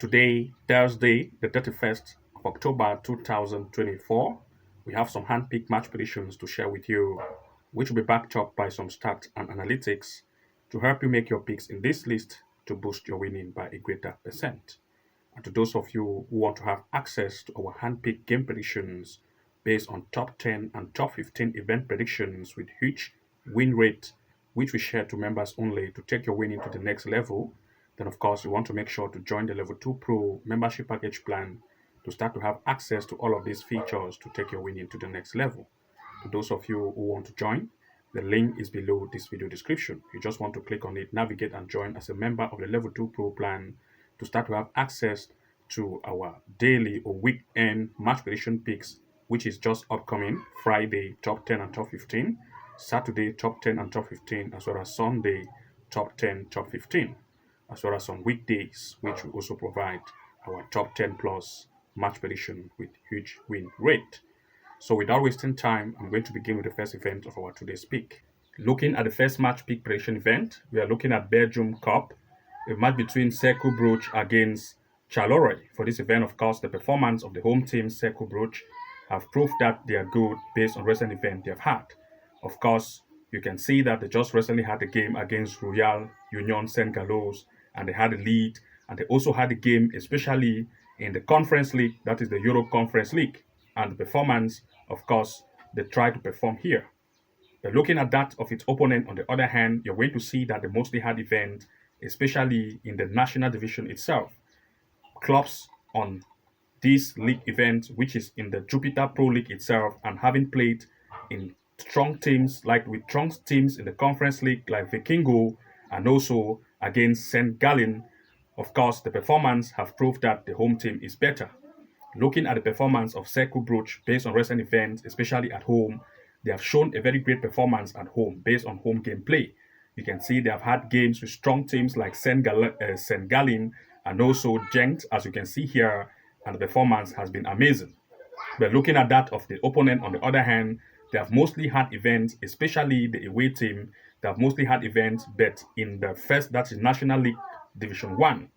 Today, Thursday, the 31st of October 2024, we have some hand-picked match predictions to share with you, which will be backed up by some stats and analytics to help you make your picks in this list to boost your winning by a greater percent. And to those of you who want to have access to our hand-picked game predictions based on top 10 and top 15 event predictions with huge win rate, which we share to members only to take your winning to the next level, then of course you want to make sure to join the Level 2 Pro membership package plan to start to have access to all of these features to take your winning to the next level. To those of you who want to join, the link is below this video description. You just want to click on it, navigate and join as a member of the Level 2 Pro plan to start to have access to our daily or weekend match prediction picks, which is just upcoming Friday top 10 and top 15, Saturday top 10 and top 15, as well as Sunday top 10, top 15, as well as on weekdays, which we also provide our top 10 plus match prediction with huge win rate. So without wasting time, I'm going to begin with the first event of our today's pick. Looking at the first match pick prediction event, we are looking at Belgium Cup, a match between Cercle Brugge against Charleroi. For this event, of course, the performance of the home team, Cercle Brugge, have proved that they are good based on recent events they have had. Of course, you can see that they just recently had a game against Royal Union Saint-Gallois, and they had a lead, and they also had a game, especially in the Conference League, that is the Europe Conference League, and the performance, of course, they try to perform here. But looking at that of its opponent, on the other hand, you're going to see that they mostly had events, especially in the national division itself. Clubs on this league event, which is in the Jupiter Pro League itself, and having played in strong teams, like with strong teams in the Conference League, like Vikingo, and also against St. Gallen, of course, the performance have proved that the home team is better. Looking at the performance of Cercle Brugge based on recent events, especially at home, they have shown a very great performance at home based on home gameplay. You can see they have had games with strong teams like St. Gallen and also Gent, as you can see here, and the performance has been amazing. But looking at that of the opponent, on the other hand, they have mostly had events, especially the away team, they have mostly had events, but in the first, that is National League Division 1.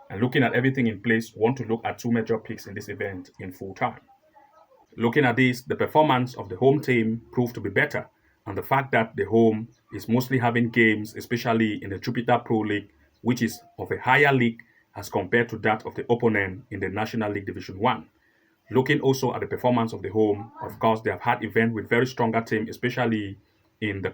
And looking at everything in place, we want to look at two major picks in this event in full time. Looking at this, the performance of the home team proved to be better, and the fact that the home is mostly having games, especially in the Jupiter Pro League, which is of a higher league as compared to that of the opponent in the National League Division 1. Looking also at the performance of the home, of course, they have had events with very stronger team, especially in the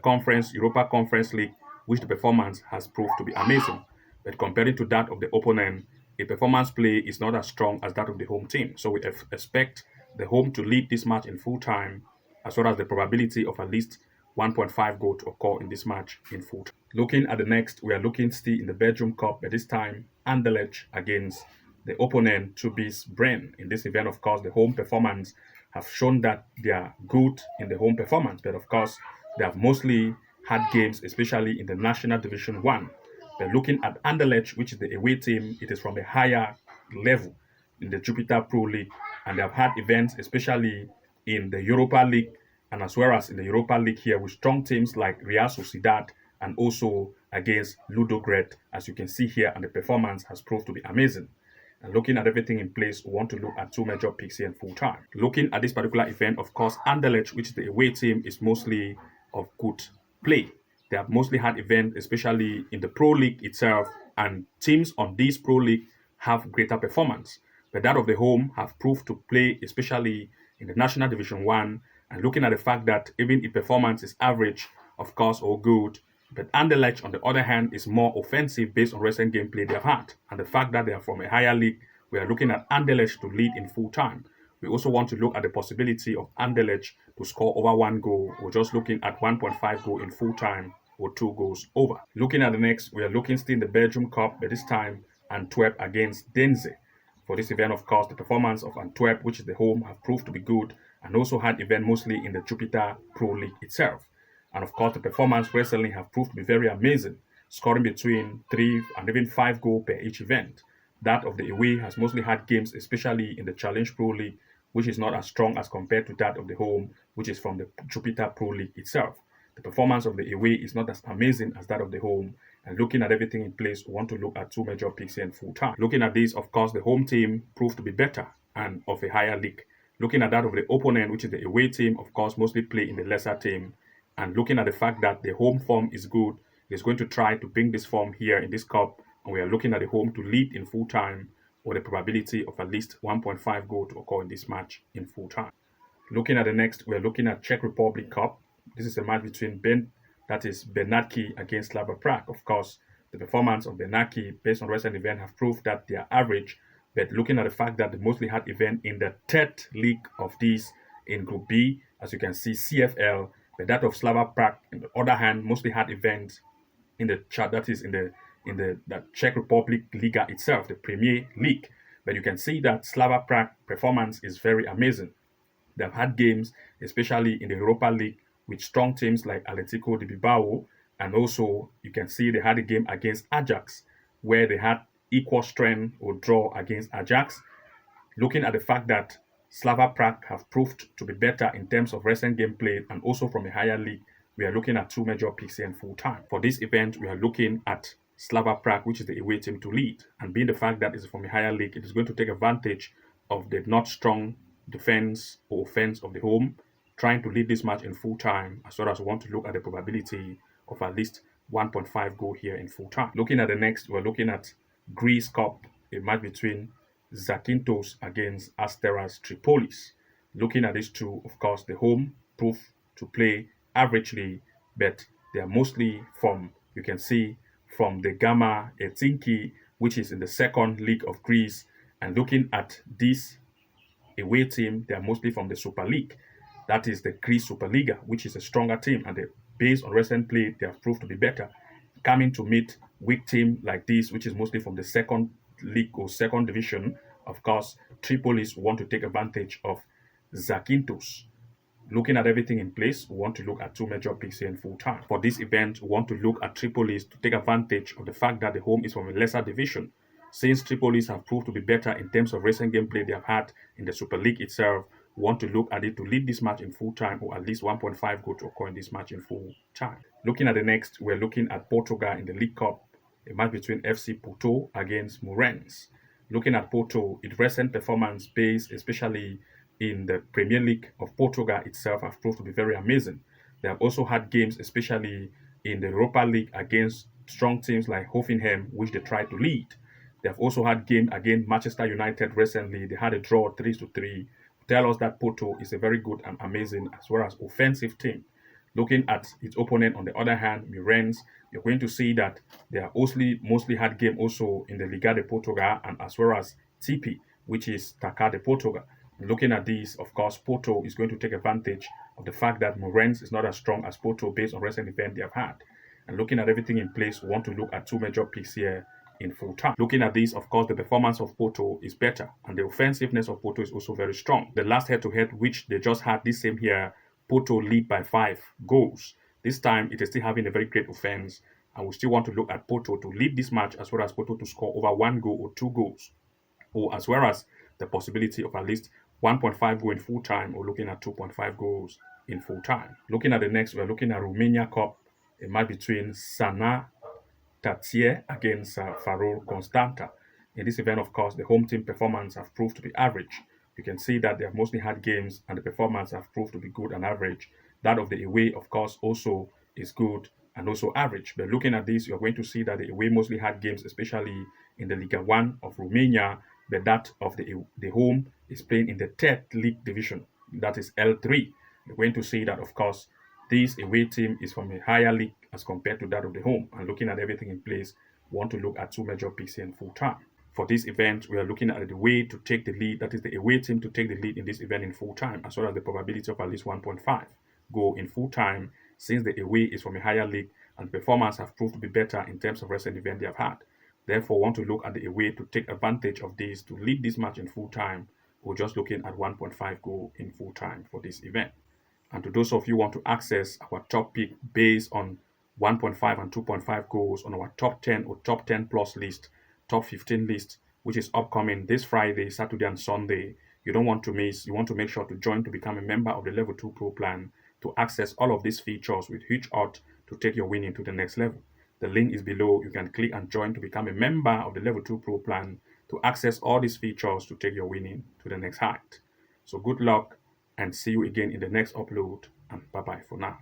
Europa Conference League, which the performance has proved to be amazing. But comparing to that of the opponent, a performance play is not as strong as that of the home team. So we expect the home to lead this match in full time, as well as the probability of at least 1.5 goal to occur in this match in full time. Looking at the next, we are looking still in the Belgium Cup, but this time Anderlecht against the opponent to be Brain. In this event, of course, the home performance have shown that they are good in the home performance, but of course, they have mostly had games, especially in the National Division 1. But looking at Anderlecht, which is the away team, it is from a higher level in the Jupiter Pro League, and they have had events, especially in the Europa League, and as well as in the Europa League here with strong teams like Real Sociedad and also against Ludogorets, as you can see here, and the performance has proved to be amazing. And looking at everything in place, we want to look at two major picks here in full time. Looking at this particular event, of course, Anderlecht, which is the away team, is mostly of good play. They have mostly had events, especially in the Pro League itself, and teams on this Pro League have greater performance. But that of the home have proved to play, especially in the National Division 1, and looking at the fact that even if performance is average, of course, or good, but Anderlecht, on the other hand, is more offensive based on recent gameplay they have had. And the fact that they are from a higher league, we are looking at Anderlecht to lead in full time. We also want to look at the possibility of Anderlecht to score over 1 goal. We're just looking at 1.5 goal in full time or 2 goals over. Looking at the next, we are looking still in the Belgium Cup, but this time Antwerp against Denze. For this event, of course, the performance of Antwerp, which is the home, have proved to be good, and also had event mostly in the Jupiter Pro League itself. And of course, the performance recently have proved to be very amazing, scoring between 3 and even 5 goals per each event. That of the away has mostly had games, especially in the Challenge Pro League, which is not as strong as compared to that of the home, which is from the Jupiter Pro League itself. The performance of the away is not as amazing as that of the home, And looking at everything in place, we want to look at two major picks here in full time. Looking at this, of course, the home team proved to be better and of a higher league. Looking at that of the opponent, which is the away team, of course, mostly play in the lesser team. And looking at the fact that the home form is good, it is going to try to bring this form here in this cup. And we are looking at the home to lead in full time with a probability of at least 1.5 goal to occur in this match in full time. Looking at the next, we're looking at Czech Republic Cup. This is a match between that is Bernatki against Slava Prague. Of course, the performance of Bernatki based on recent event have proved that they are average. But looking at the fact that they mostly had event in the third league of these in Group B, as you can see, CFL, but that of Slava Prague, on the other hand, mostly had events in the chart that is in the Czech Republic Liga itself, the Premier League. But you can see that Slava Prague performance is very amazing. They've had games, especially in the Europa League, with strong teams like Atletico de Bilbao, and also you can see they had a game against Ajax, where they had equal strength or draw against Ajax. Looking at the fact that Slava Prague have proved to be better in terms of recent game played and also from a higher league, we are looking at two major picks here in full time. For this event, we are looking at Slava Prague, which is the away team to lead. And being the fact that it's from a higher league, it is going to take advantage of the not strong defense or offense of the home, trying to lead this match in full time, as well as we want to look at the probability of at least 1.5 goal here in full time. Looking at the next, we're looking at Greece Cup, a match between Zakynthos against Asteras Tripolis. Looking at these two, of course, the home prove to play averagely, but they are mostly from, you can see, from the Gamma Etinki, which is in the second league of Greece. And looking at this away team, they are mostly from the Super League. That is the Greece Superliga, which is a stronger team. And based on recent play, they have proved to be better. Coming to meet weak team like this, which is mostly from the second league or second division, of course, Tripolis want to take advantage of Zakynthos. Looking at everything in place, we want to look at two major picks here in full time. For this event, we want to look at Tripolis to take advantage of the fact that the home is from a lesser division. Since Tripolis have proved to be better in terms of recent gameplay they have had in the Super League itself, we want to look at it to lead this match in full time or at least 1.5 goal to occur in this match in full time. Looking at the next, we're looking at Portugal in the League Cup, a match between FC Porto against Moreirense. Looking at Porto, its recent performance based especially in the Premier League of Portugal itself have proved to be very amazing. They have also had games, especially in the Europa League against strong teams like Hoffenheim, which they tried to lead. They have also had game against Manchester United recently. They had a draw 3-3. Tell us that Porto is a very good and amazing as well as offensive team. Looking at its opponent on the other hand, Mirenz, you're going to see that they are mostly had game also in the Liga de Portugal and as well as TP, which is Taka de Portugal. Looking at these, of course, Porto is going to take advantage of the fact that Moreirense is not as strong as Porto based on recent event they have had. And looking at everything in place, we want to look at two major picks here in full time. Looking at this, of course, the performance of Porto is better and the offensiveness of Porto is also very strong. The last head-to-head which they just had this same year, Porto lead by 5 goals. This time, it is still having a very great offense and we still want to look at Porto to lead this match as well as Porto to score over 1 goal or 2 goals, or as well as the possibility of at least 1.5 goal in full time or looking at 2.5 goals in full time. Looking at the next, we're looking at Romania Cup, a match between Sana Tatie against Faro Constanta. In this event, of course, the home team performance have proved to be average. You can see that they have mostly had games and the performance have proved to be good and average. That of the away, of course, also is good and also average. But looking at this, you're going to see that the away mostly had games, especially in the Liga 1 of Romania, but that of the home is playing in the third league division, that is L3. You're going to see that, of course, this away team is from a higher league as compared to that of the home. And looking at everything in place, we want to look at two major picks here in full time. For this event, we are looking at the way to take the lead, that is the away team to take the lead in this event in full time, as well as the probability of at least 1.5 goal in full time, since the away is from a higher league and performance have proved to be better in terms of recent event they have had. Therefore, want to look at the away to take advantage of this to lead this match in full time, or just looking at 1.5 goal in full time for this event. And to those of you who want to access our top pick based on 1.5 and 2.5 goals on our top 10 or top 10 plus list, top 15 list, which is upcoming this Friday, Saturday, and Sunday, you don't want to miss. You want to make sure to join to become a member of the Level 2 Pro plan to access all of these features with huge odds to take your winning to the next level. The link is below. You can click and join to become a member of the Level 2 Pro plan to access all these features to take your winning to the next height. So good luck and see you again in the next upload, and bye bye for now.